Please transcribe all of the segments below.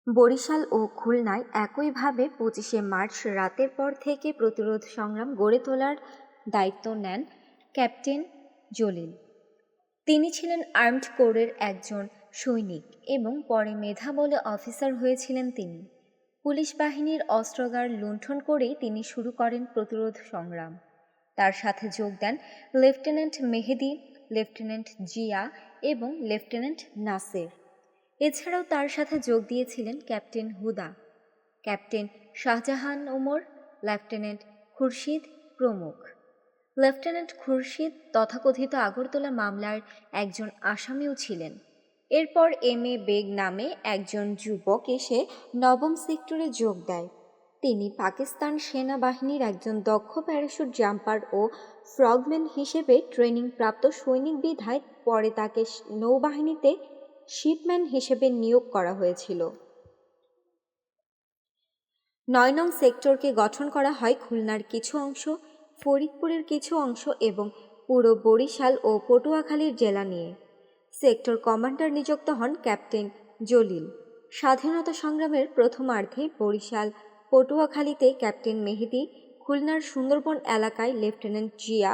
বরিশাল ও খুলনায় একইভাবে ২৫শে মার্চ রাতের পর থেকে প্রতিরোধ সংগ্রাম গড়ে তোলার দায়িত্ব নেন ক্যাপ্টেন জলিল। তিনি ছিলেন আর্মড কোরের একজন সৈনিক এবং পরে মেধা বলে অফিসার হয়েছিলেন তিনি। পুলিশ বাহিনীর অস্ত্রাগার লুণ্ঠন করেই তিনি শুরু করেন প্রতিরোধ সংগ্রাম। তার সাথে যোগ দেন লেফটেন্যান্ট মেহেদি, লেফটেন্যান্ট জিয়া এবং লেফটেন্যান্ট নাসের। এছাড়াও তার সাথে যোগ দিয়েছিলেন ক্যাপ্টেন হুদা, ক্যাপ্টেন শাহজাহান ওমর, লেফটেন্যান্ট খুরশিদ প্রমুখ। লেফটেন্যান্ট খুরশিদ তথাকথিত আগরতলা মামলার একজন আসামিও ছিলেন। এরপর এম.এ. বেগ নামে একজন যুবক এসে নবম সেক্টরে যোগ দেয়। তিনি পাকিস্তান সেনাবাহিনীর একজন দক্ষ প্যারাশুট জাম্পার ও ফ্রগম্যান হিসেবে ট্রেনিং প্রাপ্ত সৈনিক বিধায় পরে তাকে নৌবাহিনীতে শিপম্যান হিসেবে নিয়োগ করা হয়েছিল। ৯ নং সেক্টরকে গঠন করা হয় খুলনার কিছু অংশ, ফরিদপুরের কিছু অংশ এবং পুরো বরিশাল ও পটুয়াখালীর জেলা নিয়ে। সেক্টর কমান্ডার নিযুক্ত হন ক্যাপ্টেন জলিল। স্বাধীনতা সংগ্রামের প্রথমার্ধে বরিশাল, পটুয়াখালীতে ক্যাপ্টেন মেহেদি, খুলনার সুন্দরবন এলাকায় লেফটেন্যান্ট জিয়া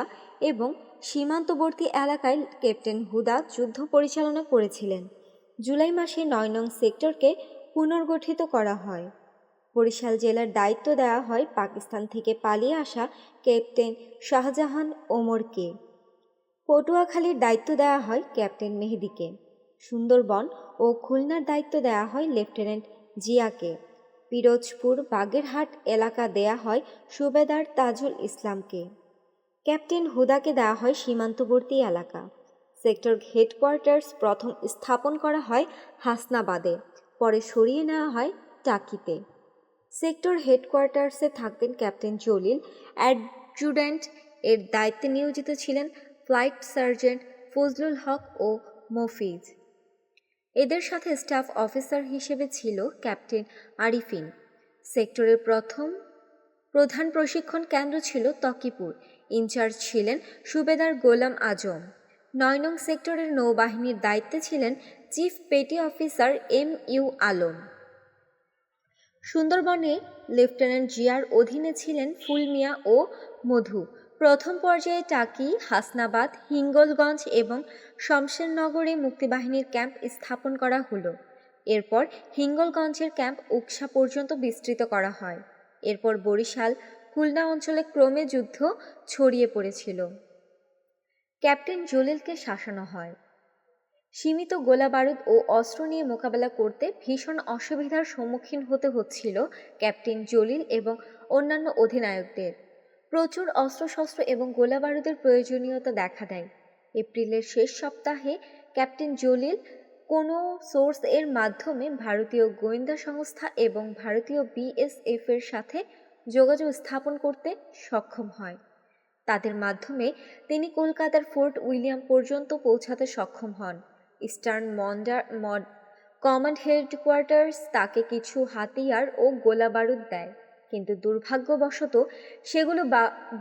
এবং সীমান্তবর্তী এলাকায় ক্যাপ্টেন হুদা যুদ্ধ পরিচালনা করেছিলেন। জুলাই মাসে ৯ নং সেক্টরকে পুনর্গঠিত করা হয়। বরিশাল জেলার দায়িত্ব দেওয়া হয় পাকিস্তান থেকে পালিয়ে আসা ক্যাপ্টেন শাহজাহান ওমরকে। পটুয়াখালীর দায়িত্ব দেওয়া হয় ক্যাপ্টেন মেহেদিকে। সুন্দরবন ও খুলনার দায়িত্ব দেওয়া হয় লেফটেন্যান্ট জিয়াকে। পিরোজপুর, বাগেরহাট এলাকা দেয়া হয় সুবেদার তাজুল ইসলামকে। ক্যাপ্টেন হুদাকে দেওয়া হয় সীমান্তবর্তী এলাকা। সেক্টর হেডকোয়ার্টার্স প্রথম স্থাপন করা হয় হাসনাবাদে, পরে সরিয়ে নেওয়া হয় টাকিতে। সেক্টর হেডকোয়ার্টার্সে থাকতেন ক্যাপ্টেন জলিল। অ্যাডজুট্যান্ট এর দায়িত্বে নিয়োজিত ছিলেন ফ্লাইট সার্জেন্ট ফজলুল হক ও মফিজ। এদের সাথে স্টাফ অফিসার হিসেবে ছিল ক্যাপ্টেন আরিফিন। সেক্টরের প্রধান প্রশিক্ষণ কেন্দ্র ছিল তকিপুর। ইনচার্জ ছিলেন সুবেদার গোলাম আজম। ৯ নং সেক্টরের নৌবাহিনীর দায়িত্বে ছিলেন চিফ পেটি অফিসার এম.ইউ. আলম। সুন্দরবনে লেফটেন্যান্ট জিয়ার অধীনে ছিলেন ফুলমিয়া ও মধু। প্রথম পর্যায়ে টাকি, হাসনাবাদ, হিঙ্গলগঞ্জ এবং শমশেরনগরে মুক্তিবাহিনীর ক্যাম্প স্থাপন করা হলো। এরপর হিঙ্গলগঞ্জের ক্যাম্প উকসা পর্যন্ত বিস্তৃত করা হয়। এরপর বরিশাল, খুলনা অঞ্চলে ক্রমে যুদ্ধ ছড়িয়ে পড়েছিল। ক্যাপ্টেন জলিলকে শাসানো হয়। সীমিত গোলাবারুদ ও অস্ত্র নিয়ে মোকাবেলা করতে ভীষণ অসুবিধার সম্মুখীন হতে হচ্ছিল ক্যাপ্টেন জলিল এবং অন্যান্য অধিনায়কদের। প্রচুর অস্ত্রশস্ত্র এবং গোলাবারুদের প্রয়োজনীয়তা দেখা দেয়। এপ্রিলের শেষ সপ্তাহে ক্যাপ্টেন জলিল কোনো সোর্স এর মাধ্যমে ভারতীয় গোয়েন্দা সংস্থা এবং ভারতীয় বিএসএফ এর সাথে যোগাযোগ স্থাপন করতে সক্ষম হয়। তাদের মাধ্যমে তিনি কলকাতার ফোর্ট উইলিয়াম পর্যন্ত পৌঁছাতে সক্ষম হন। ইস্টার্ন কমান্ড হেডকোয়ার্টার্স তাকে কিছু হাতিয়ার ও গোলাবারুদ দেয়, কিন্তু দুর্ভাগ্যবশত সেগুলো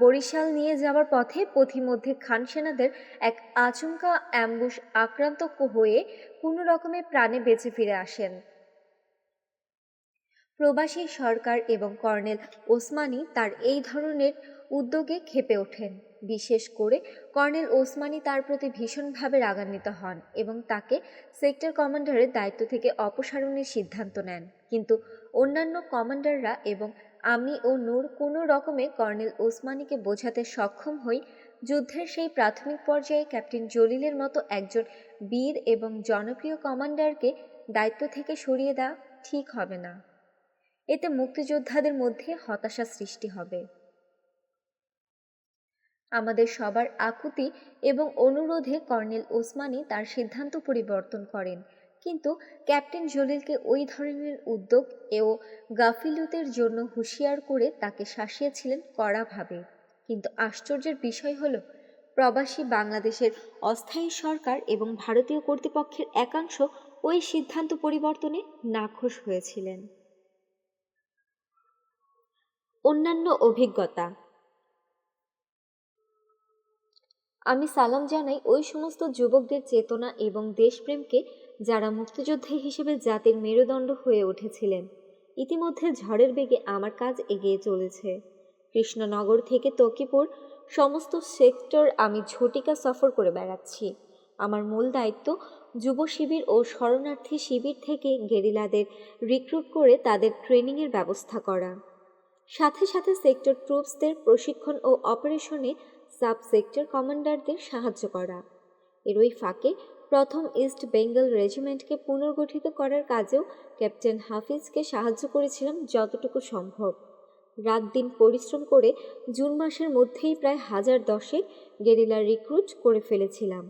বরিশাল নিয়ে যাওয়ার পথে পথিমধ্যে খান সেনাদের এক আচমকা অ্যাম্বুশ আক্রান্ত হয়ে কোনো রকমে প্রাণে বেঁচে ফিরে আসেন। প্রবাসী সরকার এবং কর্নেল ওসমানী তার এই ধরনের উদ্যোগে ক্ষেপে ওঠেন। বিশেষ করে কর্নেল ওসমানী তার প্রতি ভীষণভাবে রাগান্বিত হন এবং তাকে সেক্টর কমান্ডারের দায়িত্ব থেকে অপসারণের সিদ্ধান্ত নেন। কিন্তু অন্যান্য কমান্ডাররা এবং আমি ও নূর কোনো রকমে কর্নেল ওসমানীকে বোঝাতে সক্ষম হই যুদ্ধের সেই প্রাথমিক পর্যায়ে ক্যাপ্টেন জলিলের মতো একজন বীর এবং জনপ্রিয় কমান্ডারকে দায়িত্ব থেকে সরিয়ে দেওয়া ঠিক হবে না। এতে মুক্তিযোদ্ধাদের মধ্যে হতাশা সৃষ্টি হবে। আমাদের সবার আকুতি এবং অনুরোধে কর্নেল ওসমানী তার সিদ্ধান্ত পরিবর্তন করেন, কিন্তু ক্যাপ্টেন জলিলকে ওই ধরনের উদ্যোগ ও গাফিলতির জন্য হুঁশিয়ার করে তাকে শাসিয়েছিলেন কড়াভাবে। কিন্তু আশ্চর্যের বিষয় হলো, প্রবাসী বাংলাদেশের অস্থায়ী সরকার এবং ভারতীয় কর্তৃপক্ষের একাংশ ওই সিদ্ধান্ত পরিবর্তনে নাখোশ হয়েছিলেন। অন্যান্য অভিজ্ঞতা। আমি সালাম জানাই ওই সমস্ত যুবকদের চেতনা এবং দেশপ্রেমকে যারা মুক্তিযোদ্ধা হিসেবে জাতির মেরুদণ্ড হয়ে উঠেছিলেন। ইতিমধ্যে ঝড়ের বেগে আমার কাজ এগিয়ে চলেছে। কৃষ্ণনগর থেকে তকিপুর সমস্ত সেক্টর আমি ঝটিকা সফর করে বেড়াচ্ছি। আমার মূল দায়িত্ব যুব শিবির ও শরণার্থী শিবির থেকে গেরিলাদের রিক্রুট করে তাদের ট্রেনিংয়ের ব্যবস্থা করা, সাথে সাথে সেক্টর ট্রুপসদের প্রশিক্ষণ ও অপারেশনে সাব সেক্টর কমান্ডারদের সাহায্য করা। এরই ফাঁকে প্রথম ইস্ট বেঙ্গল রেজিমেন্টকে পুনর্গঠিত করার কাজেও ক্যাপ্টেন হাফিজকে সাহায্য করেছিলাম যতটুকু সম্ভব। রাত দিন পরিশ্রম করে জুন মাসের মধ্যেই প্রায় 1010 গেরিলা রিক্রুট করে ফেলেছিলাম।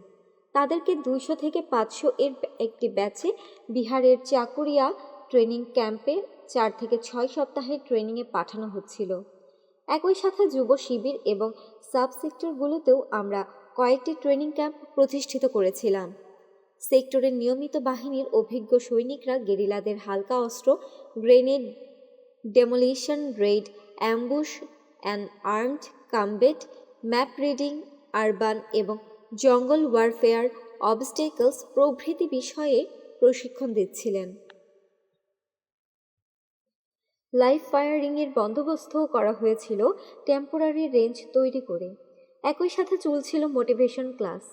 তাদেরকে 200 থেকে 500 এর একটি ব্যাচে বিহারের চাকুরিয়া ট্রেনিং ক্যাম্পে 4 থেকে 6 সপ্তাহের ট্রেনিংয়ে পাঠানো হচ্ছিল। একই সাথে যুব শিবির এবং সাব সেক্টরগুলোতেও আমরা কয়েকটি ট্রেনিং ক্যাম্প প্রতিষ্ঠিত করেছিলাম। সেক্টরের নিয়মিত বাহিনীর অভিজ্ঞ সৈনিকরা গেরিলাদের হালকা অস্ত্র, grenade, demolition, red, ambush and armed combat, map reading, urban এবং জঙ্গল ওয়ারফেয়ার, অবস্টেকলস প্রভৃতি বিষয়ে প্রশিক্ষণ দিচ্ছিলেন। লাইভ ফায়ারিংয়ের বন্দোবস্তও করা হয়েছিল টেম্পোরারি রেঞ্জ তৈরি করে। একই সাথে চলছিল মোটিভেশন ক্লাস।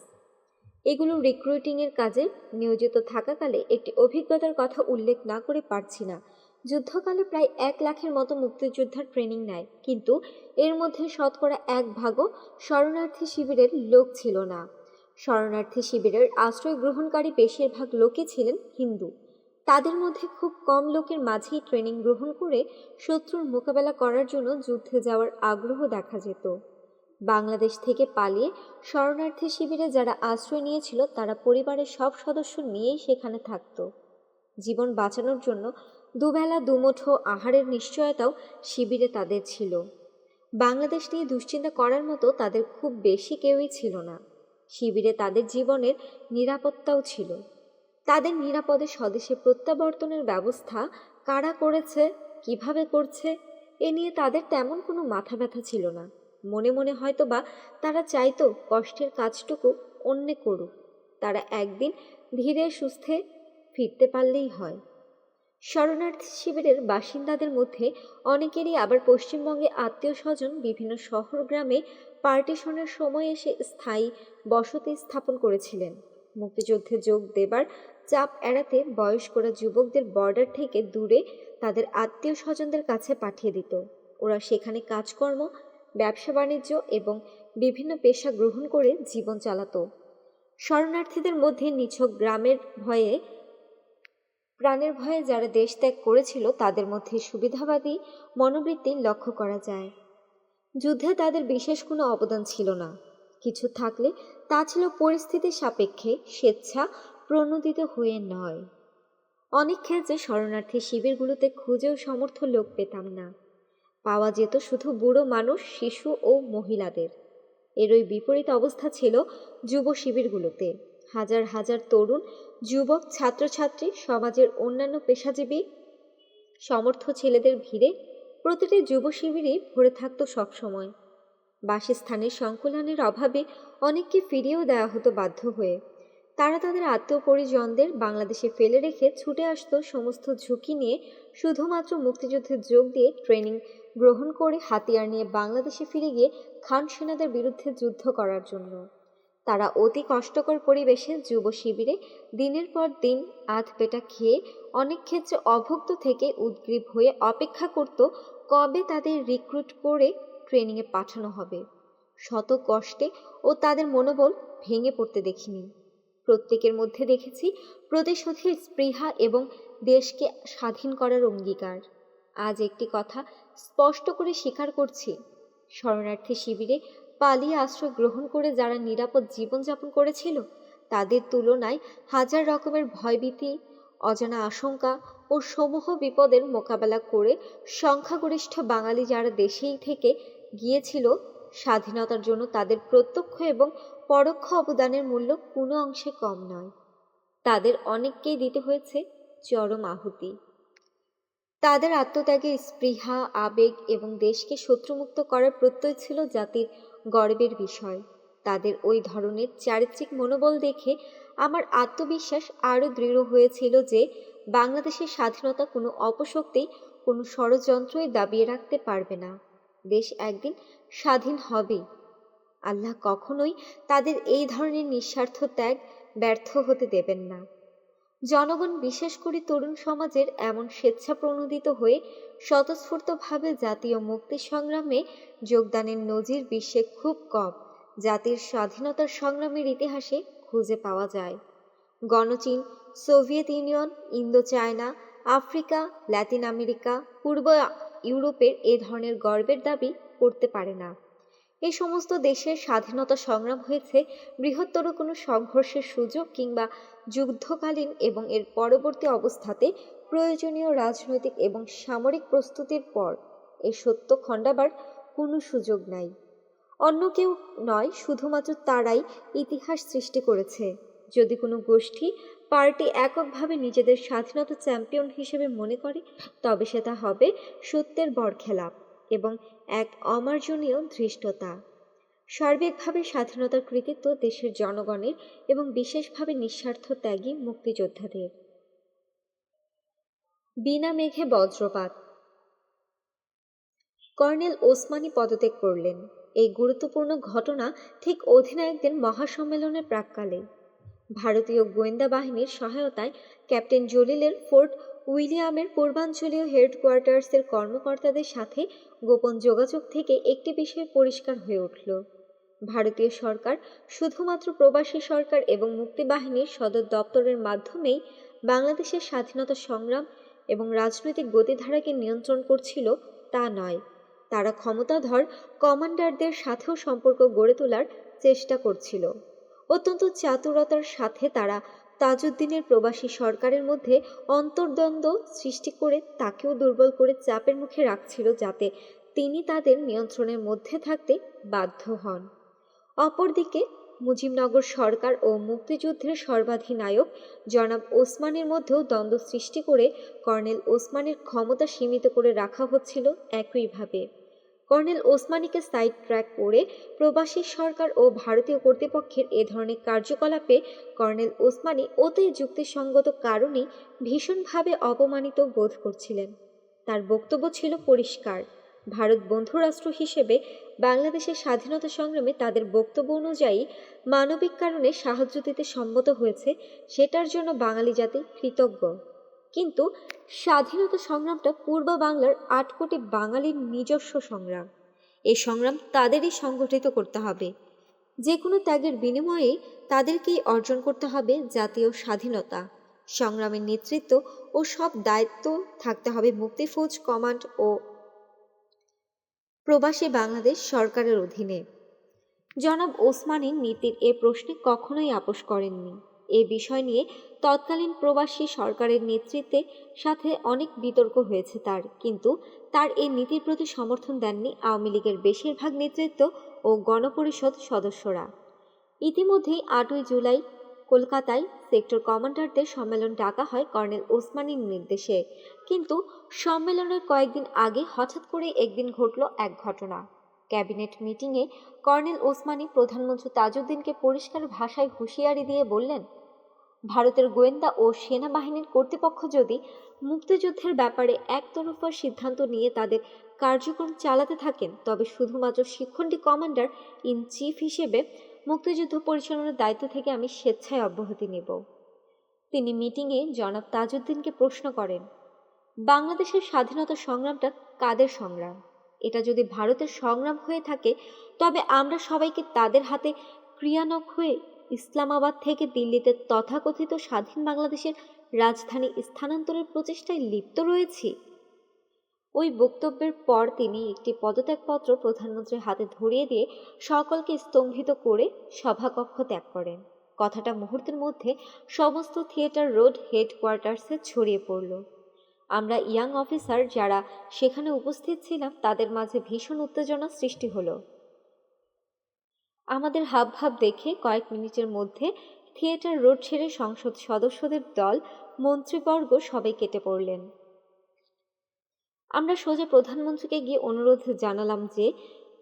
এগুলো রিক্রুটিংয়ের কাজে নিয়োজিত থাকাকালে একটি অভিজ্ঞতার কথা উল্লেখ না করে পারছি না। যুদ্ধকালে প্রায় 1 লাখের মতো মুক্তিযোদ্ধার ট্রেনিং নেয়, কিন্তু এর মধ্যে শতকরা 1 ভাগও শরণার্থী শিবিরের লোক ছিল না। শরণার্থী শিবিরের আশ্রয় গ্রহণকারী বেশিরভাগ লোকই ছিলেন হিন্দু। তাদের মধ্যে খুব কম লোকের মাঝেই ট্রেনিং গ্রহণ করে শত্রুর মোকাবেলা করার জন্য যুদ্ধে যাওয়ার আগ্রহ দেখা যেত। বাংলাদেশ থেকে পালিয়ে শরণার্থী শিবিরে যারা আশ্রয় নিয়েছিল তারা পরিবারের সব সদস্য নিয়েই সেখানে থাকত। জীবন বাঁচানোর জন্য দুবেলা দুমুঠো আহারের নিশ্চয়তাও শিবিরে তাদের ছিল। বাংলাদেশ নিয়ে দুশ্চিন্তা করার মতো তাদের খুব বেশি কেউই ছিল না। শিবিরে তাদের জীবনের নিরাপত্তাও ছিল। তাদের নিরাপদে স্বদেশে প্রত্যাবর্তনের ব্যবস্থা কারা করেছে, কিভাবে করছে, এ নিয়ে তাদের তেমন কোনো মাথা ব্যথা ছিল না। মনে মনে হয়তো বা তারা চাইতো কষ্টের কাজটুকু অন্যে করুক, তারা একদিন ধীরে সুস্থে ফিরতে পারলেই হয়। শরণার্থী শিবিরের বাসিন্দাদের মধ্যে অনেকেরই আবার পশ্চিমবঙ্গে আত্মীয় স্বজন বিভিন্ন শহর গ্রামে পার্টিশনের সময় এসে স্থায়ী বসতি স্থাপন করেছিলেন। মুক্তিযুদ্ধে যোগ দেবার চাপ এড়াতে বয়স্করা যুবকদের বর্ডার থেকে দূরে তাদের আত্মীয় স্বজনদের কাছে পাঠিয়ে দিত। ওরা সেখানে কাজকর্ম, ব্যবসা বাণিজ্য এবং বিভিন্ন পেশা গ্রহণ করে জীবন চালাতো। শরণার্থীদের মধ্যে নিছক প্রাণের ভয়ে যারা দেশ ত্যাগ করেছিল তাদের মধ্যে সুবিধাবাদী মনোবৃত্তি লক্ষ্য করা যায়। যুদ্ধে তাদের বিশেষ কোনো অবদান ছিল না। কিছু থাকলে তা ছিল পরিস্থিতি সাপেক্ষে, স্বেচ্ছা প্রণোদিত হয়ে নয়। অনেক ক্ষেত্রে শরণার্থী শিবিরগুলোতে খুঁজেও সমর্থ লোক পেতাম না। পাওয়া যেত শুধু বুড়ো মানুষ, শিশু ও মহিলাদের। এরই বিপরীত অবস্থা ছিল যুব শিবিরগুলোতে। হাজার হাজার তরুণ, যুবক, ছাত্রছাত্রী, সমাজের অন্যান্য পেশাজীবী সমর্থ ছেলেদের ভিড়ে প্রতিটি যুব শিবিরই ভরে থাকত সবসময়। বাসস্থানের সংকুলানের অভাবে অনেককে ফিরিয়েও দেওয়া হতো বাধ্য হয়ে। তারা তাদের আত্মীয় পরিজনদের বাংলাদেশে ফেলে রেখে ছুটে আসতো সমস্ত ঝুঁকি নিয়ে শুধুমাত্র মুক্তিযুদ্ধে যোগ দিয়ে ট্রেনিং গ্রহণ করে হাতিয়ার নিয়ে বাংলাদেশে ফিরে গিয়ে খান সেনাদের বিরুদ্ধে যুদ্ধ করার জন্য। তারা অতি কষ্টকর পরিবেশে যুব শিবিরে দিনের পর দিন আধপেটা খেয়ে, অনেক ক্ষেত্রে অভুক্ত থেকে উদ্গ্রীব হয়ে অপেক্ষা করত কবে তাদের রিক্রুট করে ট্রেনিংয়ে পাঠানো হবে। শত কষ্টে ও তাদের মনোবল ভেঙে পড়তে দেখিনি। প্রত্যেকের মধ্যে দেখেছি প্রতিশোধের স্পৃহা এবং দেশকে স্বাধীন করার অঙ্গীকার। আজ একটি কথা স্পষ্ট করে স্বীকার করছি, শরণার্থী শিবিরে পালিয়ে আশ্রয় গ্রহণ করে যারা নিরাপদ জীবনযাপন করেছিল তাদের তুলনায় হাজার রকমের ভয়ভীতি, অজানা আশঙ্কা ও সমূহ বিপদের মোকাবেলা করে সংখ্যাগরিষ্ঠ বাঙালি যারা দেশেই থেকে গিয়েছিল স্বাধীনতার জন্য, তাদের প্রত্যক্ষ এবং পরোক্ষ অবদানের মূল্য কোনো অংশে কম নয়। তাদের অনেককেই দিতে হয়েছে চরম আহুতি। তাদের আত্মত্যাগের স্পৃহা, আবেগ এবং দেশকে শত্রুমুক্ত করার প্রত্যয় ছিল জাতির গর্বের বিষয়। তাদের ওই ধরনের চারিত্রিক মনোবল দেখে আমার আত্মবিশ্বাস আরও দৃঢ় হয়েছিল যে বাংলাদেশের স্বাধীনতা কোনো অপশক্তি, কোনো ষড়যন্ত্রই দাবিয়ে রাখতে পারবে না। দেশ একদিন স্বাধীন হবেই। আল্লাহ কখনোই তাদের এই ধরনের নিঃস্বার্থ ত্যাগ ব্যর্থ হতে দেবেন না। জনগণ, বিশেষ করে তরুণ সমাজের এমন স্বেচ্ছাপ্রণোদিত হয়ে স্বতঃস্ফূর্তভাবে জাতীয় মুক্তি সংগ্রামে যোগদানের নজির বিশ্বে খুব কম জাতির স্বাধীনতার সংগ্রামের ইতিহাসে খুঁজে পাওয়া যায়। গণচীন, Soviet Union, Indo China, Africa, Latin America, পূর্ব ইউরোপের এ ধরনের গর্বের দাবি করতে পারে না। এই সমস্ত দেশের স্বাধীনতা সংগ্রাম হয়েছে বৃহত্তর কোনো সংঘর্ষের সুযোগ কিংবা যুদ্ধকালীন এবং এর পরবর্তী অবস্থাতে প্রয়োজনীয় রাজনৈতিক এবং সামরিক প্রস্তুতির পর। এই সত্য খণ্ডাবার কোনো সুযোগ নাই। অন্য কেউ নয়, শুধুমাত্র তারাই ইতিহাস সৃষ্টি করেছে। যদি কোনো গোষ্ঠী, পার্টি এককভাবে নিজেদের স্বাধীনতা চ্যাম্পিয়ন হিসেবে মনে করে, তবে সেটা হবে সত্যের বরখেলাপ এবং এক অমার্জনীয় ধৃষ্টতা। সার্বিকভাবে স্বাধীনতার কৃতিত্ব দেশের জনগণের এবং বিশেষভাবে নিঃস্বার্থ ত্যাগী মুক্তিযোদ্ধাদের। বিনা মেঘে বজ্রপাত। কর্নেল ওসমানী পদত্যাগ করলেন। এই গুরুত্বপূর্ণ ঘটনা ঠিক অধিনায়কদের মহাসম্মেলনের প্রাক্কালে। ভারতীয় গোয়েন্দা বাহিনীর সহায়তায় ক্যাপ্টেন জলিলের ফোর্ট উইলিয়ামের পূর্বাঞ্চলীয় হেডকোয়ার্টার্সের কর্মকর্তাদের সাথে গোপন যোগাযোগ থেকে একটি বিষয় পরিষ্কার হয়ে উঠল। ভারতীয় সরকার শুধুমাত্র প্রবাসী সরকার এবং মুক্তিবাহিনীর সদর দপ্তরের মাধ্যমেই বাংলাদেশের স্বাধীনতা সংগ্রাম এবং রাজনৈতিক গতিধারাকে নিয়ন্ত্রণ করছিল তা নয়, তারা ক্ষমতাধর কমান্ডারদের সাথেও সম্পর্ক গড়ে তোলার চেষ্টা করছিল। অত্যন্ত চাতুরতার সাথে তারা তাজউদ্দিনের প্রবাসী সরকারের মধ্যে অন্তর্দ্বন্দ্ব সৃষ্টি করে তাকেও দুর্বল করে চাপের মুখে রাখছিল, যাতে তিনি তাদের নিয়ন্ত্রণের মধ্যে থাকতে বাধ্য হন। অপরদিকে মুজিবনগর সরকার ও মুক্তিযুদ্ধের সর্বাধিনায়ক জনাব ওসমানীর মধ্যেও দ্বন্দ্ব সৃষ্টি করে কর্নেল ওসমানীর ক্ষমতা সীমিত করে রাখা হচ্ছিল। একইভাবে কর্নেল ওসমানীকে সাইড ট্র্যাক করে প্রবাসী সরকার ও ভারতীয় কর্তৃপক্ষের এ ধরনের কার্যকলাপে কর্নেল ওসমানী অতি যুক্তিসঙ্গত কারণেই ভীষণভাবে অপমানিত বোধ করছিলেন। তার বক্তব্য ছিল পরিষ্কার, ভারত বন্ধুরাষ্ট্র হিসেবে বাংলাদেশের স্বাধীনতা সংগ্রামে তাদের বক্তব্য অনুযায়ী মানবিক কারণে সাহায্য দিতে সম্মত হয়েছে, সেটার জন্য বাঙালি জাতি কৃতজ্ঞ। কিন্তু স্বাধীনতা সংগ্রামটা পূর্ব বাংলার ৮ কোটি বাঙালির নিজস্ব সংগ্রাম। এই সংগ্রাম তাদেরই সংগঠিত করতে হবে। যে কোনো ত্যাগের বিনিময়ে তাদেরকেই অর্জন করতে হবে জাতীয় স্বাধীনতা। সংগ্রামের নেতৃত্ব ও সব দায়িত্ব থাকতে হবে মুক্তিফৌজ কমান্ড ও প্রবাসী বাংলাদেশ সরকারের অধীনে। জনাব ওসমানীর নীতির এ প্রশ্নে কখনোই আপোষ করেননি। এ বিষয় নিয়ে তৎকালীন প্রবাসী সরকারের নেতৃত্বের সাথে অনেক বিতর্ক হয়েছে তার, কিন্তু তার এই নীতির প্রতি সমর্থন দেননি আওয়ামী লীগের বেশিরভাগ নেতৃত্ব ও গণপরিষদ সদস্যরা। ইতিমধ্যেই ৮ই জুলাই কলকাতায় সেক্টর কমান্ডারদের সম্মেলন ডাকা হয় কর্নেল ওসমানীর নির্দেশে, কিন্তু সম্মেলনের কয়েকদিন আগে হঠাৎ করে একদিন ঘটল এক ঘটনা। ক্যাবিনেট মিটিংয়ে কর্নেল ওসমানী প্রধানমন্ত্রী তাজউদ্দিনকে পরিষ্কার ভাষায় হুঁশিয়ারি দিয়ে বললেন, ভারতের গোয়েন্দা ও সেনাবাহিনীর কর্তৃপক্ষ যদি মুক্তিযুদ্ধের ব্যাপারে একতরফা সিদ্ধান্ত নিয়ে তাদের কার্যক্রম চালাতে থাকেন, তবে শুধুমাত্র শিক্ষণী কমান্ডার ইন চিফ হিসেবে মুক্তিযুদ্ধ পরিচালনার দায়িত্ব থেকে আমি স্বেচ্ছায় অব্যাহতি নেব। তিনি মিটিংয়ে জনাব তাজউদ্দিনকে প্রশ্ন করেন, বাংলাদেশের স্বাধীনতা সংগ্রামটা কাদের সংগ্রাম? এটা যদি ভারতের সংগ্রাম হয়ে থাকে, তবে আমরা সবাইকে তাদের হাতে ক্রিয়ানক হয়ে ইসলামাবাদ থেকে দিল্লিতে তথাকথিত স্বাধীন বাংলাদেশের রাজধানী স্থানান্তরের প্রচেষ্টায় লিপ্ত রয়েছি। ওই বক্তব্যের পর তিনি একটি পদত্যাগপত্র প্রধানমন্ত্রীর হাতে ধরিয়ে দিয়ে সকলকে স্তম্ভিত করে সভাকক্ষ ত্যাগ করেন। কথাটা মুহূর্তের মধ্যে সমস্ত থিয়েটার রোড হেডকোয়ার্টার্সে ছড়িয়ে পড়ল। আমরা ইয়াং অফিসার যারা সেখানে উপস্থিত ছিলাম, তাদের মাঝে ভীষণ উত্তেজনা সৃষ্টি হলো। আমাদের হাবভাব দেখে কয়েক মিনিটের মধ্যে থিয়েটার রোড ছেড়ে সংসদ সদস্যদের দল, মন্ত্রীবর্গ সবাই কেটে পড়লেন। আমরা সোজা প্রধানমন্ত্রীকে গিয়ে অনুরোধ জানালাম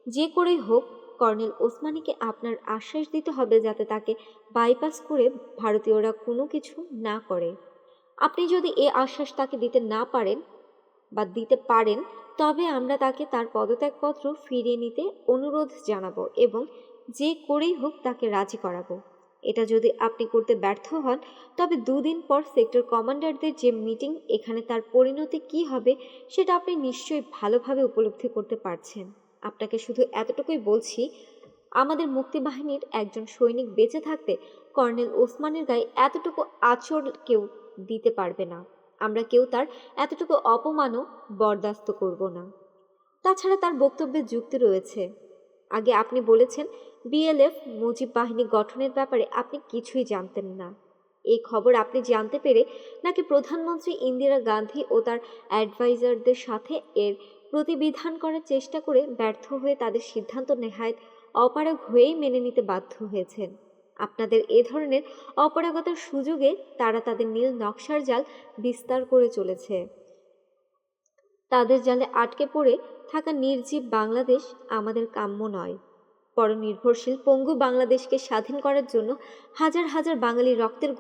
যে করেই হোক কর্নেল ওসমানীকে আপনার আশ্বাস দিতে হবে যাতে তাকে বাইপাস করে ভারতীয়রা কোনো কিছু না করে। আপনি যদি এ আশ্বাস তাকে দিতে না পারেন বা দিতে পারেন, তবে আমরা তাকে তার পদত্যাগপত্র ফিরিয়ে নিতে অনুরোধ জানাবো এবং যে করেই হোক তাকে রাজি করাবো। এটা যদি আপনি করতে ব্যর্থ হন, তবে 2 দিন পর সেক্টর কমান্ডারদের যে মিটিং, এখানে তার পরিণতি কি হবে সেটা আপনি নিশ্চয়ই ভালোভাবে উপলব্ধি করতে পারছেন। আপনাকে শুধু এতটুকুই বলছি, আমাদের মুক্তিবাহিনীর একজন সৈনিক বেঁচে থাকতে কর্নেল ওসমানের গায়ে এতটুকু আঁচড় কেউ দিতে পারবে না। আমরা কেউ তার এতটুকু অপমানও বরদাস্ত করব না। তাছাড়া তার বক্তব্যে যুক্তি রয়েছে। আগে আপনি বলেছেন বিএলএফ মুজিব বাহিনী গঠনের ব্যাপারে আপনি কিছুই জানতেন না। এই খবর আপনি জানতে পেরে নাকি প্রধানমন্ত্রী ইন্দিরা গান্ধী ও তার অ্যাডভাইজারদের সাথে এর প্রতিবিধান করার চেষ্টা করে ব্যর্থ হয়ে তাদের সিদ্ধান্ত নেহায়েত অপারগ হয়েই মেনে নিতে বাধ্য হয়েছেন। আপনাদের এ ধরনের অপারগতার সুযোগে তারা তাদের নীল নকশার জাল বিস্তার করে চলেছে। তাদের জালে আটকে পড়ে থাকা নির্জীব বাংলাদেশ আমাদের কাম্য নয়। পরনির্ভরশীল পঙ্গু বাংলাদেশকে স্বাধীন করার জন্য হাজার হাজার বাঙালি রক্তের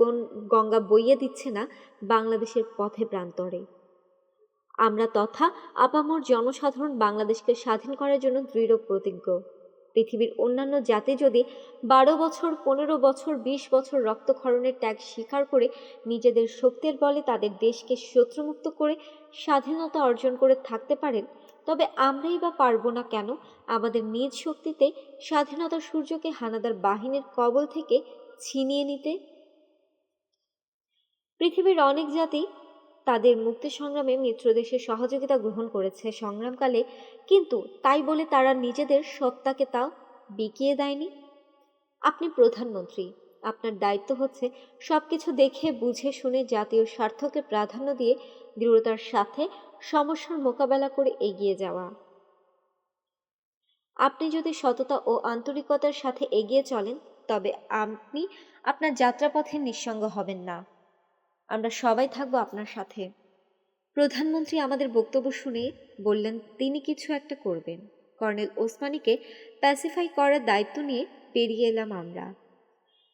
গঙ্গা বইয়ে দিচ্ছে না বাংলাদেশের পথে প্রান্তরে। আমরা তথা আপামর জনসাধারণ বাংলাদেশকে স্বাধীন করার জন্য দৃঢ় প্রতিজ্ঞ। পৃথিবীর অন্যান্য জাতি যদি 12 বছর, 15 বছর, 20 বছর রক্তক্ষরণের ত্যাগ স্বীকার করে নিজেদের শক্তির বলে তাদের দেশকে শত্রুমুক্ত করে স্বাধীনতা অর্জন করে থাকতে পারেন, তবে আমরাই বা পারবো না কেন আমাদের নিজ শক্তিতে স্বাধীনতার সূর্যকে হানাদার বাহিনীর কবল থেকে ছিনিয়ে নিতে? পৃথিবীর অনেক জাতি তাদের মুক্তি সংগ্রামে মিত্রদেশের সহযোগিতা গ্রহণ করেছে সংগ্রামকালে, কিন্তু তাই বলে তারা নিজেদের সত্তাকে তা বিকিয়ে দেয়নি। আপনি প্রধানমন্ত্রী, আপনার দায়িত্ব হচ্ছে সবকিছু দেখে বুঝে শুনে জাতীয় স্বার্থকে প্রাধান্য দিয়ে দৃঢ়তার সাথে সমস্যার মোকাবেলা করে এগিয়ে যাওয়া। আপনি যদি সততা ও আন্তরিকতার সাথে এগিয়ে চলেন, তবে আপনি আপনার যাত্রাপথে নিঃসঙ্গ হবেন না। আমরা সবাই থাকবো আপনার সাথে। প্রধানমন্ত্রী আমাদের বক্তব্য শুনে বললেন তিনি কিছু একটা করবেন। কর্নেল ওসমানীকে প্যাসিফাই করার দায়িত্ব নিয়ে বেরিয়ে এলাম আমরা।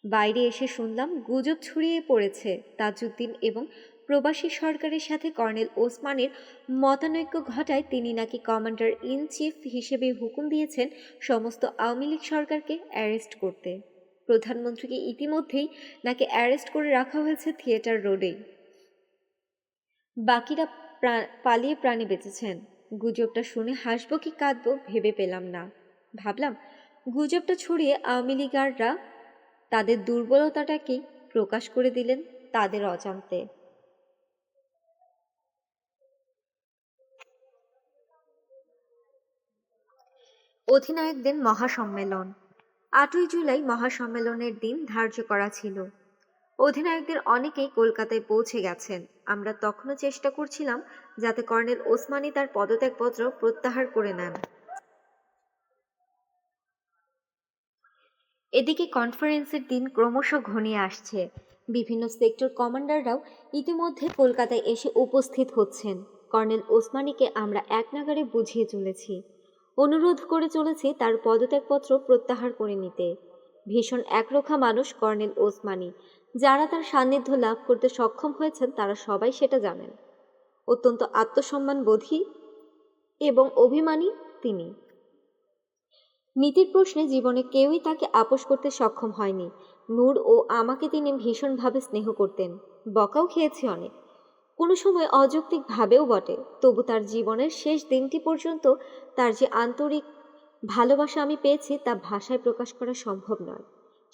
বাইরে এসে শুনলাম গুজব ছড়িয়ে পড়েছে তাজউদ্দিন এবং প্রবাসী সরকারের সাথে কর্নেল ওসমানের মতানৈক্য ঘটায় তিনি নাকি কমান্ডার ইন চিফ হিসেবে হুকুম দিয়েছেন সমস্ত আওয়ামী লীগ সরকারকে অ্যারেস্ট করতে। প্রধানমন্ত্রীকে ইতিমধ্যেই নাকি অ্যারেস্ট করে রাখা হয়েছে থিয়েটার রোডেই। বাকিরা পালিয়ে প্রাণে বেঁচেছেন। গুজবটা শুনে হাসবো কি কাঁদবো ভেবে পেলাম না। ভাবলাম গুজবটা ছড়িয়ে আওয়ামী লীগাররা তাদের দুর্বলতাটাকেই প্রকাশ করে দিলেন তাদের অজান্তে। অধিনায়কদের মহাসম্মেলন। 8ই জুলাই মহাসম্মেলনের দিন ধার্য করা ছিল। অধিনায়কদের অনেকেই কলকাতায় পৌঁছে গেছেন। আমরা তখনও চেষ্টা করছিলাম যাতে কর্নেল ওসমানী তার পদত্যাগপত্র প্রত্যাহার করে নেন। এদিকে কনফারেন্সের দিন ক্রমশ ঘনিয়ে আসছে। বিভিন্ন সেক্টর কমান্ডাররাও ইতিমধ্যে কলকাতায় এসে উপস্থিত হচ্ছেন। কর্নেল ওসমানীকে আমরা এক নাগাড়ে বুঝিয়ে চলেছি, অনুরোধ করে চলেছি তার পদত্যাগপত্র প্রত্যাহার করে নিতে। ভীষণ একরোখা মানুষ কর্নেল ওসমানী। যারা তার সান্নিধ্য লাভ করতে সক্ষম হয়েছেন তারা সবাই সেটা জানেন। অত্যন্ত আত্মসম্মানবোধী এবং অভিমানী তিনি। নীতির প্রশ্নে জীবনে কেউই তাকে আপোস করতে সক্ষম হয়নি। নূর ও আমাকে তিনি ভীষণভাবে স্নেহ করতেন। বকাও খেয়েছি অনেক, কোনো সময় অযৌক্তিকভাবেও বটে। তবু তার জীবনের শেষ দিনটি পর্যন্ত তার যে আন্তরিক ভালোবাসা আমি পেয়েছি তা ভাষায় প্রকাশ করা সম্ভব নয়।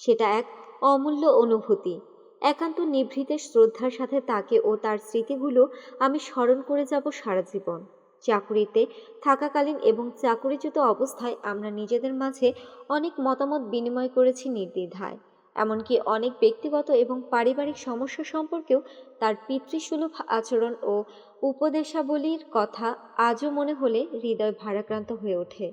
সেটা এক অমূল্য অনুভূতি। একান্ত নিভৃতে শ্রদ্ধার সাথে তাকে ও তার স্মৃতিগুলো আমি স্মরণ করে যাব সারা জীবন। চাকুরিতে থাকাকালীন এবং চাকুরিচ্যুত অবস্থায় আমরা নিজেদের মাঝে অনেক মতামত বিনিময় করেছি নির্দ্বিধায়। এমনকি অনেক ব্যক্তিগত এবং পারিবারিক সমস্যা সম্পর্কেও তার পিতৃসুলভ আচরণ ও উপদেশাবলীর কথা আজও মনে হলে হৃদয় ভারাক্রান্ত হয়ে ওঠে।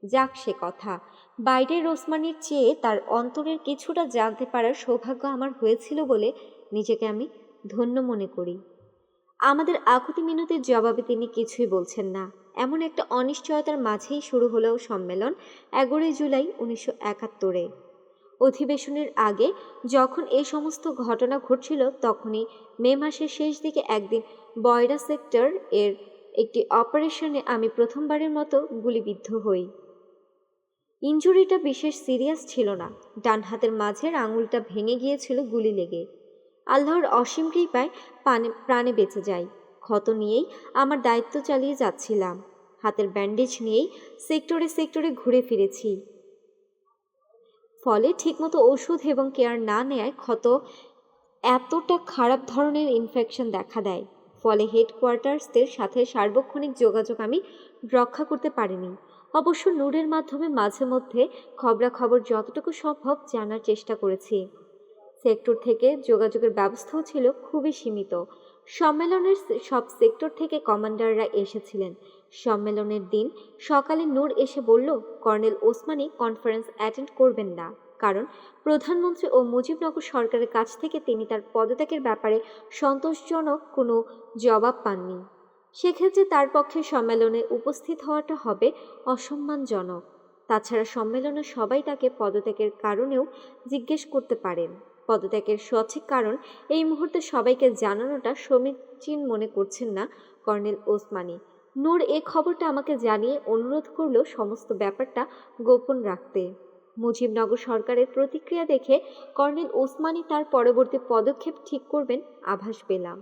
যাক সে কথা, বাইরের ওসমানীর চেয়ে তার অন্তরের কিছুটা জানতে পারার সৌভাগ্য আমার হয়েছিল বলে নিজেকে আমি ধন্য মনে করি। আমাদের আকুতি মিনতির জবাবে তিনি কিছুই বলছেন না। এমন একটা অনিশ্চয়তার মাঝেই শুরু হলো সম্মেলন 11 জুলাই 1971-এ। অধিবেশনের আগে যখন এই সমস্ত ঘটনা ঘটছিল, তখনই মে মাসের শেষ দিকে একদিন বয়রা সেক্টর এর একটি অপারেশনে আমি প্রথমবারের মতো গুলিবিদ্ধ হই। ইনজুরিটা বিশেষ সিরিয়াস ছিল না। ডান হাতের মাঝের আঙুলটা ভেঙে গিয়েছিল গুলি লেগে। আল্লাহর অসীম কৃপায় প্রাণে বেঁচে যাই। ক্ষত নিয়েই আমার দায়িত্ব চালিয়ে যাচ্ছিলাম। হাতের ব্যান্ডেজ নিয়েই সেক্টরে সেক্টরে ঘুরে ফিরেছি। ফলে ঠিকমতো ওষুধ এবং কেয়ার না নেয়ায় ক্ষত এতটা খারাপ ধরনের ইনফেকশন দেখা দেয়। ফলে হেডকোয়ার্টার্সদের সাথে সার্বক্ষণিক যোগাযোগ আমি রক্ষা করতে পারিনি। অবশ্য নূরের মাধ্যমে মাঝে মধ্যে খবরাখবর যতটুকু সম্ভব জানার চেষ্টা করেছি। সেক্টর থেকে যোগাযোগের ব্যবস্থাও ছিল খুবই সীমিত। সম্মেলনের সব সেক্টর থেকে কমান্ডাররা এসেছিলেন। সম্মেলনের দিন সকালে নূর এসে বলল, কর্নেল ওসমানী কনফারেন্স অ্যাটেন্ড করবেন না, কারণ প্রধানমন্ত্রী ও মুজিবনগর সরকারের কাছ থেকে তিনি তার পদত্যাগের ব্যাপারে সন্তোষজনক কোনো জবাব পাননি। সেক্ষেত্রে তার পক্ষে সম্মেলনে উপস্থিত হওয়াটা হবে অসম্মানজনক। তাছাড়া সম্মেলনে সবাই তাকে পদত্যাগের কারণেও জিজ্ঞেস করতে পারেন। পদত্যাগের সঠিক কারণ এই মুহূর্তে সবাইকে জানানোটা সমীচীন মনে করছেন না কর্নেল ওসমানী। নূর এ খবরটা আমাকে জানিয়ে অনুরোধ করল সমস্ত ব্যাপারটা গোপন রাখতে। মুজিবনগর সরকারের প্রতিক্রিয়া দেখে কর্নেল ওসমানী তার পরবর্তী পদক্ষেপ ঠিক করবেন আভাস পেলাম।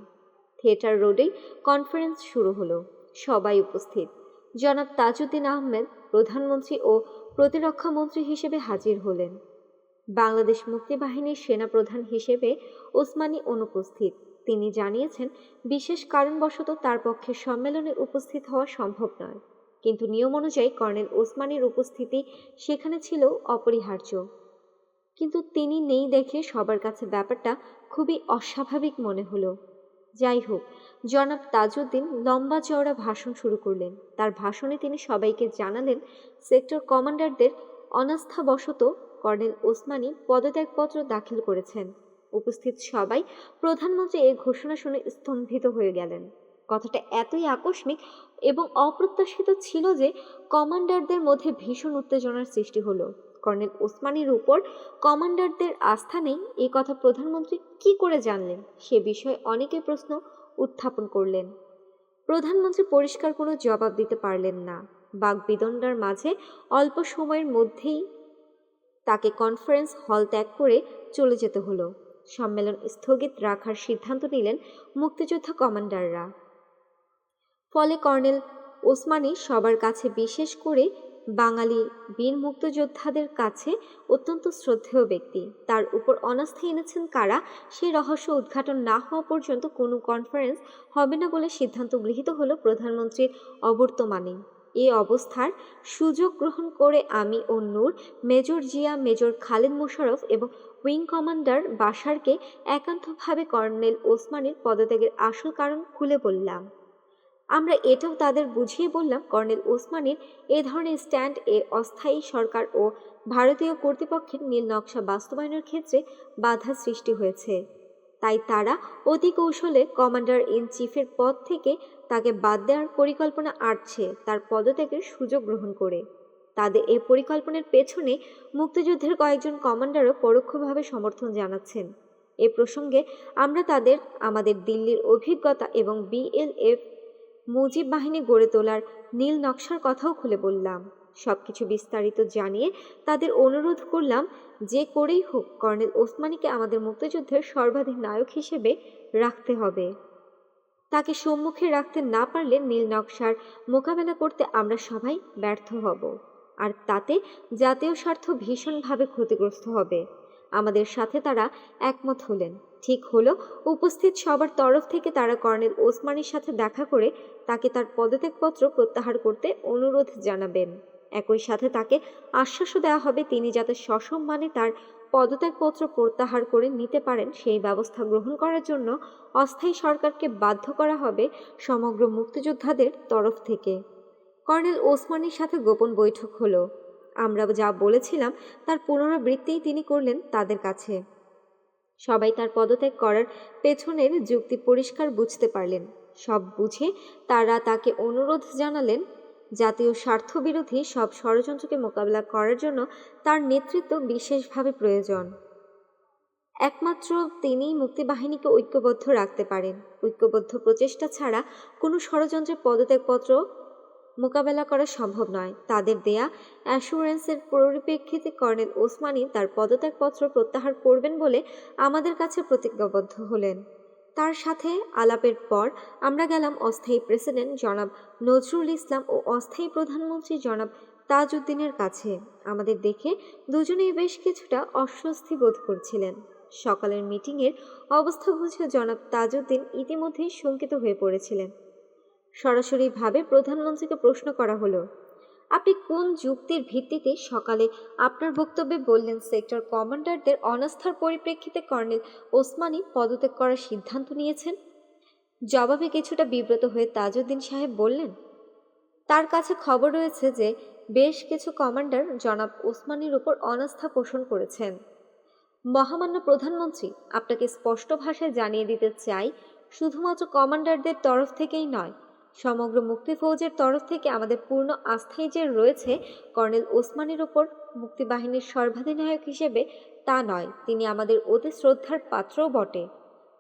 থিয়েটার রোডেই কনফারেন্স শুরু হলো। সবাই উপস্থিত। জনাব তাজউদ্দিন আহমেদ প্রধানমন্ত্রী ও প্রতিরক্ষা মন্ত্রী হিসেবে হাজির হলেন। বাংলাদেশ মুক্তিবাহিনীর সেনাপ্রধান হিসেবে ওসমানী অনুপস্থিত। তিনি জানিয়েছেন বিশেষ কারণবশত তার পক্ষে সম্মেলনে উপস্থিত হওয়া সম্ভব নয়, কিন্তু নিয়ম অনুযায়ী কর্নেল ওসমানীর উপস্থিতি সেখানে ছিল অপরিহার্য। কিন্তু তিনি নেই দেখে সবার কাছে ব্যাপারটা খুবই অস্বাভাবিক মনে হলো। যাই হোক, জনাব তাজউদ্দিন লম্বা চওড়া ভাষণ শুরু করলেন। তার ভাষণে তিনি সবাইকে জানালেন সেক্টর কমান্ডারদের অনাস্থাবশত কর্নেল ওসমানী পদত্যাগপত্র দাখিল করেছেন। উপস্থিত সবাই প্রধানমন্ত্রী এই ঘোষণা শুনে স্তম্ভিত হয়ে গেলেন। কথাটা এতই আকস্মিক এবং অপ্রত্যাশিত ছিল যে কমান্ডারদের মধ্যে ভীষণ উত্তেজনার সৃষ্টি হলো। কর্নেল ওসমানীর উপর কমান্ডারদের আস্থা নেই এই কথা প্রধানমন্ত্রী কি করে জানলেন, সে বিষয়ে অনেকে প্রশ্ন উত্থাপন করলেন। প্রধানমন্ত্রী পরিষ্কার কোনো জবাব দিতে পারলেন না। বাকবিতণ্ডার মাঝে অল্প সময়ের মধ্যেই তাকে কনফারেন্স হল ত্যাগ করে চলে যেতে হলো। সম্মেলন স্থগিত রাখার সিদ্ধান্ত নিলেন মুক্তিযোদ্ধা কমান্ডাররা। ফলে কর্নেল ওসমানী সবার কাছে, বিশেষ করে বাঙালি বীর মুক্তিযোদ্ধাদের কাছে অত্যন্ত শ্রদ্ধেয় ব্যক্তি। তার উপর অনাস্থা এনেছেন কারা, সেই রহস্য উদ্ঘাটন না হওয়া পর্যন্ত কোনো কনফারেন্স হবে না বলে সিদ্ধান্ত গৃহীত হলো প্রধানমন্ত্রীর অবর্তমানে। এই অবস্থার সুযোগ গ্রহণ করে আমি ও নূর মেজর জিয়া, মেজর খালেদ মোশাররফ এবং উইং কমান্ডার বাশারকে একান্তভাবে কর্নেল ওসমানীর পদত্যাগের আসল কারণ খুলে বললাম। আমরা এটাও তাদের বুঝিয়ে বললাম কর্নেল ওসমানীর এ ধরনের স্ট্যান্ড এ অস্থায়ী সরকার ও ভারতীয় কর্তৃপক্ষের নীল নকশা বাস্তবায়নের ক্ষেত্রে বাধা সৃষ্টি হয়েছে। তাই তারা অতি কৌশলে কমান্ডার ইন চিফের পদ থেকে তাকে বাদ দেওয়ার পরিকল্পনা আঁটছে, তার পদত্যাগের সুযোগ গ্রহণ করে। তাদের এই পরিকল্পনার পেছনে মুক্তিযুদ্ধের কয়েকজন কমান্ডারও পরোক্ষভাবে সমর্থন জানাচ্ছেন। এ প্রসঙ্গে আমরা তাদের আমাদের দিল্লির অভিজ্ঞতা এবং বিএলএফ মুজিব বাহিনী গড়ে তোলার নীল নকশার কথাও খুলে বললাম। সবকিছু বিস্তারিত জানিয়ে তাদের অনুরোধ করলাম যে করেই হোক কর্নেল ওসমানীকে আমাদের মুক্তিযুদ্ধের সর্বাধিক নায়ক হিসেবে রাখতে হবে। তাকে সম্মুখে রাখতে না পারলে নীল নকশার মোকাবেলা করতে আমরা সবাই ব্যর্থ হব, আর তাতে জাতীয় স্বার্থ ভীষণভাবে ক্ষতিগ্রস্ত হবে। আমাদের সাথে তারা একমত হলেন। ঠিক হলো, উপস্থিত সবার তরফ থেকে তারা কর্নেল ওসমানীর সাথে দেখা করে তাকে তার পদত্যাগপত্র প্রত্যাহার করতে অনুরোধ জানাবেন। একই সাথে তাকে আশ্বাসও দেওয়া হবে তিনি যাতে সসম্মানে তার পদত্যাগপত্র প্রত্যাহার করে নিতে পারেন সেই ব্যবস্থা গ্রহণ করার জন্য অস্থায়ী সরকারকে বাধ্য করা হবে সমগ্র মুক্তিযোদ্ধাদের তরফ থেকে। কর্নেল ওসমানীর সাথে গোপন বৈঠক হলো। আমরা যা বলেছিলাম তার পুনরাবৃত্তিই তিনি করলেন তাদের কাছে। সবাই তার পদত্যাগ করার পেছনের যুক্তি পরিষ্কার বুঝতে পারলেন। সব বুঝে তারা তাকে অনুরোধ জানালেন জাতীয় স্বার্থবিরোধী সব ষড়যন্ত্রকে মোকাবিলা করার জন্য তার নেতৃত্ব বিশেষভাবে প্রয়োজন। একমাত্র তিনিই মুক্তিবাহিনীকে ঐক্যবদ্ধ রাখতে পারেন। ঐক্যবদ্ধ প্রচেষ্টা ছাড়া কোনো ষড়যন্ত্রের পদত্যাগপত্র মোকাবেলা করা সম্ভব নয়। তাদের দেয়া অ্যাসুরেন্সের পরিপ্রেক্ষিতে কর্নেল ওসমানী তার পদত্যাগপত্র প্রত্যাহার করবেন বলে আমাদের কাছে প্রতিজ্ঞাবদ্ধ হলেন। তার সাথে আলাপের পর আমরা গেলাম অস্থায়ী প্রেসিডেন্ট জনাব নজরুল ইসলাম ও অস্থায়ী প্রধানমন্ত্রী জনাব তাজউদ্দিনের কাছে। আমাদের দেখে দুজনেই বেশ কিছুটা অস্বস্তি বোধ করছিলেন। সকালের মিটিংয়ের অবস্থা বুঝে জনাব তাজউদ্দিন ইতিমধ্যেই শঙ্কিত হয়ে পড়েছিলেন। সরাসরিভাবে প্রধানমন্ত্রীকে প্রশ্ন করা হলো, আপনি কোন যুক্তির ভিত্তিতে সকালে আপনার বক্তব্যে বললেন সেক্টর কমান্ডারদের অনাস্থার পরিপ্রেক্ষিতে কর্নেল ওসমানী পদত্যাগ করার সিদ্ধান্ত নিয়েছেন? জবাবে কিছুটা বিব্রত হয়ে তাজউদ্দিন সাহেব বললেন, তার কাছে খবর রয়েছে যে বেশ কিছু কমান্ডার জনাব ওসমানীর উপর অনাস্থা পোষণ করেছেন। মহামান্য প্রধানমন্ত্রী, আপনাকে স্পষ্ট ভাষায় জানিয়ে দিতে চাই, শুধুমাত্র কমান্ডারদের তরফ থেকেই নয়, সমগ্র মুক্তি ফৌজের তরফ থেকে আমাদের পূর্ণ আস্থাই যে রয়েছে কর্নেল ওসমানীর ওপর মুক্তিবাহিনীর সর্বাধিনায়ক হিসেবে, তা নয়, তিনি আমাদের অতি শ্রদ্ধার পাত্রও বটে।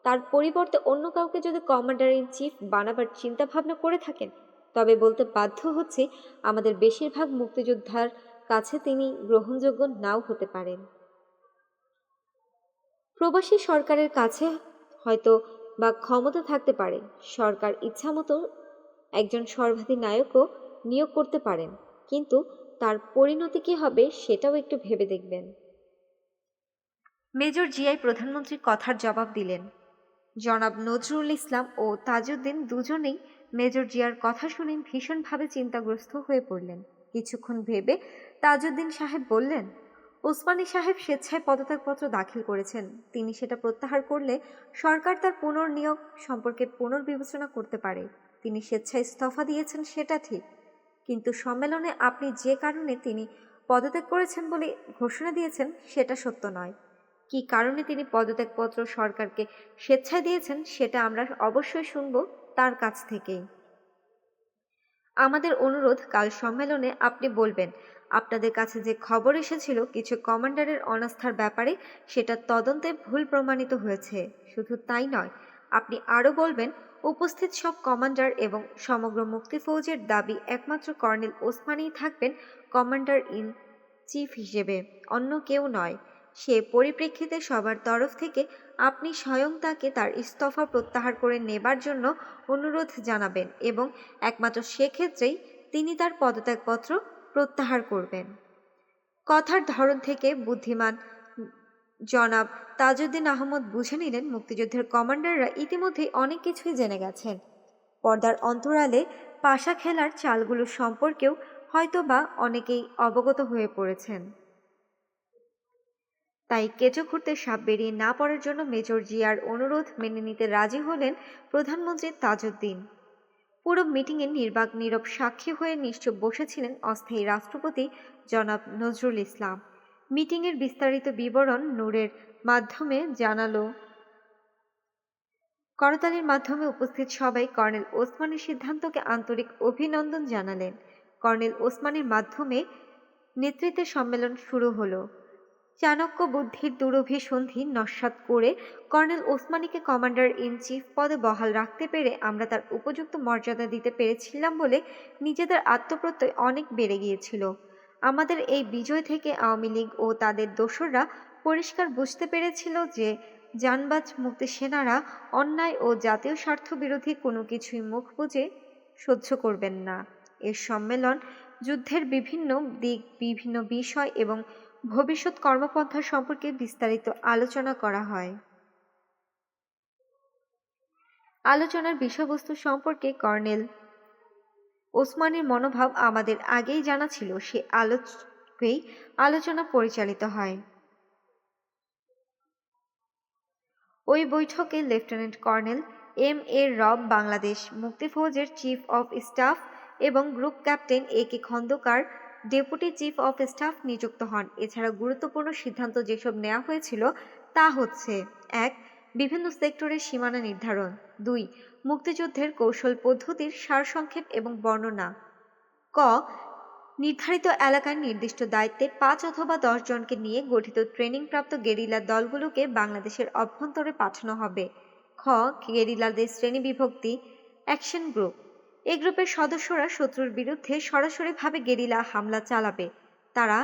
তার পরিবর্তে অন্য কাউকে যদি কমান্ডার ইন চিফ বানাবার চিন্তাভাবনা করে থাকেন, তবে বলতে বাধ্য হচ্ছে আমাদের বেশিরভাগ মুক্তিযোদ্ধার কাছে তিনি গ্রহণযোগ্য নাও হতে পারেন। প্রবাসী সরকারের কাছে হয়তো বা ক্ষমতা থাকতে পারে, সরকার ইচ্ছামতো একজন সর্বাধিনায়কও নিয়োগ করতে পারেন, কিন্তু তার পরিণতি কী হবে সেটাও একটু ভেবে দেখবেন। মেজর জিয়াই প্রধানমন্ত্রীর কথার জবাব দিলেন। জনাব নজরুল ইসলাম ও তাজউদ্দিন দুজনেই মেজর জিয়ার কথা শুনে ভীষণভাবে চিন্তাগ্রস্ত হয়ে পড়লেন। কিছুক্ষণ ভেবে তাজউদ্দিন সাহেব বললেন, ওসমানী সাহেব স্বেচ্ছায় পদত্যাগপত্র দাখিল করেছেন। তিনি সেটা প্রত্যাহার করলে সরকার তার পুনর্নিয়োগ সম্পর্কে পুনর্বিবেচনা করতে পারে। তিনি স্বেচ্ছায় ইস্তফা দিয়েছেন সেটা ঠিক, কিন্তু সম্মেলনে আপনি যে কারণে তিনি পদত্যাগ করেছেন বলে ঘোষণা দিয়েছেন সেটা সত্য নয়। কী কারণে তিনি পদত্যাগপত্র সরকারকে স্বেচ্ছায় দিয়েছেন সেটা আমরা অবশ্যই শুনব তার কাছ থেকেই। আমাদের অনুরোধ, কাল সম্মেলনে আপনি বলবেন আপনাদের কাছে যে খবর এসেছিল কিছু কমান্ডারের অনাস্থার ব্যাপারে, সেটা তদন্তে ভুল প্রমাণিত হয়েছে। শুধু তাই নয়, আপনি আরও বলবেন উপস্থিত সব কমান্ডার এবং সমগ্র মুক্তি ফৌজের দাবি একমাত্র কর্নেল ওসমানীই থাকবেন কমান্ডার ইন চিফ হিসেবে, অন্য কেউ নয়। সে পরিপ্রেক্ষিতে সবার তরফ থেকে আপনি স্বয়ং তাকে তার ইস্তফা প্রত্যাহার করে নেবার জন্য অনুরোধ জানাবেন এবং একমাত্র সেক্ষেত্রেই তিনি তার পদত্যাগপত্র প্রত্যাহার করবেন। কথার ধরন থেকে বুদ্ধিমান জনাব তাজউদ্দিন আহমদ বুঝে নিলেন মুক্তিযুদ্ধের কমান্ডাররা ইতিমধ্যেই অনেক কিছুই জেনে গেছেন। পর্দার অন্তরালে পাশা খেলার চালগুলো সম্পর্কেও হয়তোবা অনেকেই অবগত হয়ে পড়েছেন। তাই কেঁচো খুঁড়তে সাপ বেরিয়ে না পড়ার জন্য মেজর জিয়ার অনুরোধ মেনে নিতে রাজি হলেন প্রধানমন্ত্রী তাজউদ্দিন। পুরো মিটিংয়ে নির্বাক নীরব সাক্ষী হয়ে নিশ্চুপ বসেছিলেন অস্থায়ী রাষ্ট্রপতি জনাব নজরুল ইসলাম। মিটিংয়ের বিস্তারিত বিবরণ নূরের মাধ্যমে জানালো। করতালির মাধ্যমে উপস্থিত সবাই কর্নেল ওসমানীর সিদ্ধান্তকে আন্তরিক অভিনন্দন জানালেন। কর্নেল ওসমানীর মাধ্যমে নেতৃত্বে সম্মেলন শুরু হলো। চাণক্য বুদ্ধির দুরভিসন্ধি নস্যাৎ করে কর্নেল ওসমানীকে কমান্ডার ইন চিফ পদে বহাল রাখতে পেরে আমরা তার উপযুক্ত মর্যাদা দিতে পেরেছিলাম বলে নিজেদের আত্মপ্রত্যয় অনেক বেড়ে গিয়েছিল। আমাদের এই বিজয় থেকে আওয়ামী লীগ ও তাদের দোসররা পরিষ্কার বুঝতে পেরেছিল যে জানবাজ মুক্তি সেনারা অন্যায় ও জাতীয় স্বার্থ বিরোধী কোনো কিছুই মুখ বুজে সহ্য করবেন না। এর সম্মেলন যুদ্ধের বিভিন্ন দিক, বিভিন্ন বিষয় এবং ভবিষ্যৎ কর্মপন্থা সম্পর্কে বিস্তারিত আলোচনা করা হয়। আলোচনার বিষয়বস্তু সম্পর্কে কর্নেল ওসমানীর মনোভাব আমাদের আগেই জানা ছিল, সে আলোকেই আলোচনা পরিচালিত হয়। ওই বৈঠকে lieutenant colonel M A Rab Bangladesh মুক্তি ফৌজের চিফ অফ স্টাফ এবং group captain A K Khandaker deputy chief of staff নিযুক্ত হন। এছাড়া গুরুত্বপূর্ণ সিদ্ধান্ত যেসব নেওয়া হয়েছিল তা হচ্ছে: ১. বিভিন্ন সেক্টরের সীমানা নির্ধারণ। 2. মুক্তিযুদ্ধের কৌশল পদ্ধতির সারসংক্ষেপ এবং বর্ণনা। ক. নির্ধারিত এলাকার নির্দিষ্ট দায়িত্বে 5 অথবা 10 জনকে নিয়ে গঠিত ট্রেনিংপ্রাপ্ত গেরিলা দলগুলোকে বাংলাদেশের অভ্যন্তরে পাঠানো হবে। খ. গেরিলাদের শ্রেণীবিভক্তি। Action group. এই গ্রুপের সদস্যরা শত্রুর বিরুদ্ধে সরাসরিভাবে গেরিলা হামলা চালাবে। তারা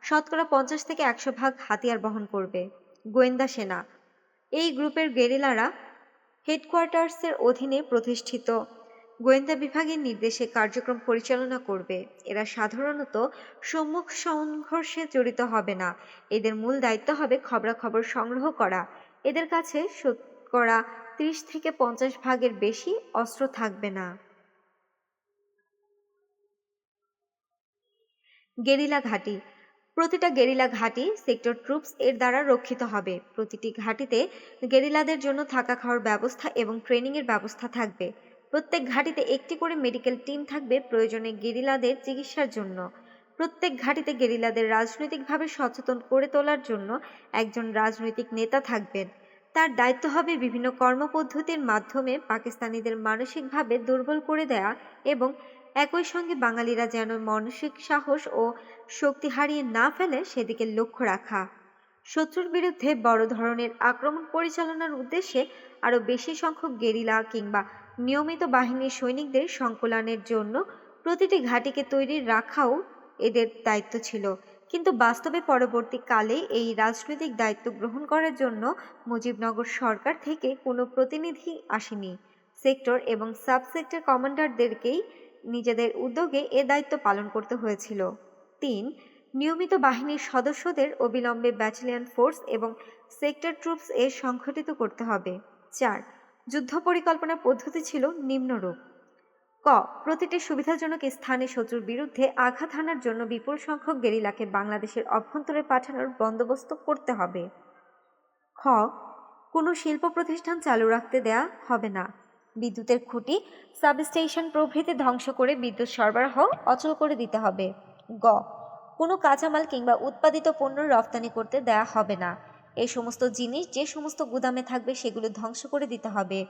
শতকরা 50 থেকে 100 ভাগ হাতিয়ার বহন করবে। গোয়েন্দা সেনা। এই গ্রুপের গেরিলারা হেডকোয়ার্টার্সের অধীনে প্রতিষ্ঠিত গোয়েন্দা বিভাগের নির্দেশে কার্যক্রম পরিচালনা করবে। এরা সাধারণত সম্মুখ সংঘর্ষে জড়িত হবে না। এদের মূল দায়িত্ব হবে খবরাখবর সংগ্রহ করা। এদের কাছে শতকরা 30 থেকে 50 ভাগের বেশি অস্ত্র থাকবে না। গেরিলা ঘাঁটি। প্রতিটা গেরিলা ঘাঁটি সেক্টর ট্রুপস এর দ্বারা রক্ষিত হবে। প্রতিটি ঘাঁটিতে গেরিলাদের জন্য থাকা খাওয়ার ব্যবস্থা এবং ট্রেনিংয়ের ব্যবস্থা থাকবে। প্রত্যেক ঘাঁটিতে একটি করে মেডিকেল টিম থাকবে প্রয়োজনে গেরিলাদের চিকিৎসার জন্য। প্রত্যেক ঘাঁটিতে গেরিলাদের রাজনৈতিকভাবে সচেতন করে তোলার জন্য একজন রাজনৈতিক নেতা থাকবেন। তার দায়িত্ব হবে বিভিন্ন কর্মপদ্ধতির মাধ্যমে পাকিস্তানিদের মানসিকভাবে দুর্বল করে দেয়া এবং একই সঙ্গে বাঙালিরা যেন মানসিক সাহস ও শক্তি হারিয়ে না ফেলে সেদিকে লক্ষ্য রাখা। শত্রুর বিরুদ্ধে বড় ধরনের আক্রমণ পরিচালনার উদ্দেশ্যে আরও বেশি সংখ্যক গেরিলা কিংবা নিয়মিত বাহিনীর সৈনিকদের সংকলনের জন্য প্রতিটি ঘাঁটিকে তৈরি রাখাও এদের দায়িত্ব ছিল। কিন্তু বাস্তবে পরবর্তীকালে এই রাজনৈতিক দায়িত্ব গ্রহণ করার জন্য মুজিবনগর সরকার থেকে কোনো প্রতিনিধি আসেনি। সেক্টর এবং সাবসেক্টর কমান্ডারদেরকেই নিজেদের উদ্যোগে এ দায়িত্ব পালন করতে হয়েছিল। 3. নিয়মিত বাহিনীর সদস্যদের অবিলম্বে ব্যাটালিয়ন ফোর্স এবং সেক্টর ট্রুপস এ সংগঠিত করতে হবে। 4. যুদ্ধ পরিকল্পনা পদ্ধতি ছিল নিম্নরূপ। ক. প্রতিটি সুবিধাজনক স্থানে শত্রুর বিরুদ্ধে আঘাত হানার জন্য বিপুল সংখ্যক গেরিলাকে বাংলাদেশের অভ্যন্তরে পাঠানোর বন্দোবস্ত করতে হবে। খ. কোনো শিল্প প্রতিষ্ঠান চালু রাখতে দেয়া হবে না। বিদ্যুতের খুঁটি, সাবস্টেশন প্রভৃতি ধ্বংস করে বিদ্যুৎ সরবরাহ অচল করে দিতে হবে। গ. কোনো কাঁচামাল কিংবা উৎপাদিত পণ্য রফতানি করতে দেয়া হবে না। এই সমস্ত জিনিস যে সমস্ত গুদামে থাকবে সেগুলো ধ্বংস করে দিতে হবে।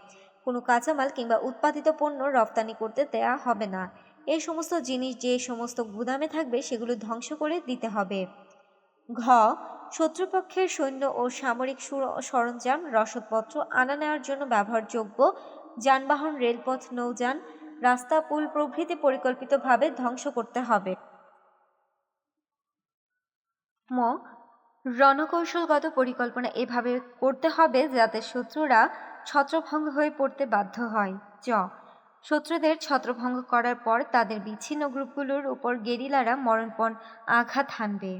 কোনো কাঁচামাল কিংবা উৎপাদিত পণ্য রফতানি করতে দেয়া হবে না। এই সমস্ত জিনিস যে সমস্ত গুদামে থাকবে সেগুলো ধ্বংস করে দিতে হবে। ঘ. শত্রুপক্ষের সৈন্য ও সামরিক সরঞ্জাম, রসদপত্র আনা নেওয়ার জন্য ব্যবহারযোগ্য যানবাহন, রেলপথ, নৌযান, রাস্তা, পুল প্রভৃতি পরিকল্পিতভাবে ধ্বংস করতে হবে। ম. রণকৌশলগত পরিকল্পনা এভাবে করতে হবে যাতে শত্রুরা ছত্রভঙ্গ হয়ে পড়তে বাধ্য হয়। চ. শত্রুদের ছত্রভঙ্গ করার পর তাদের বিচ্ছিন্ন গ্রুপগুলোর উপর গেরিলারা মরণপণ আঘাত হানবে।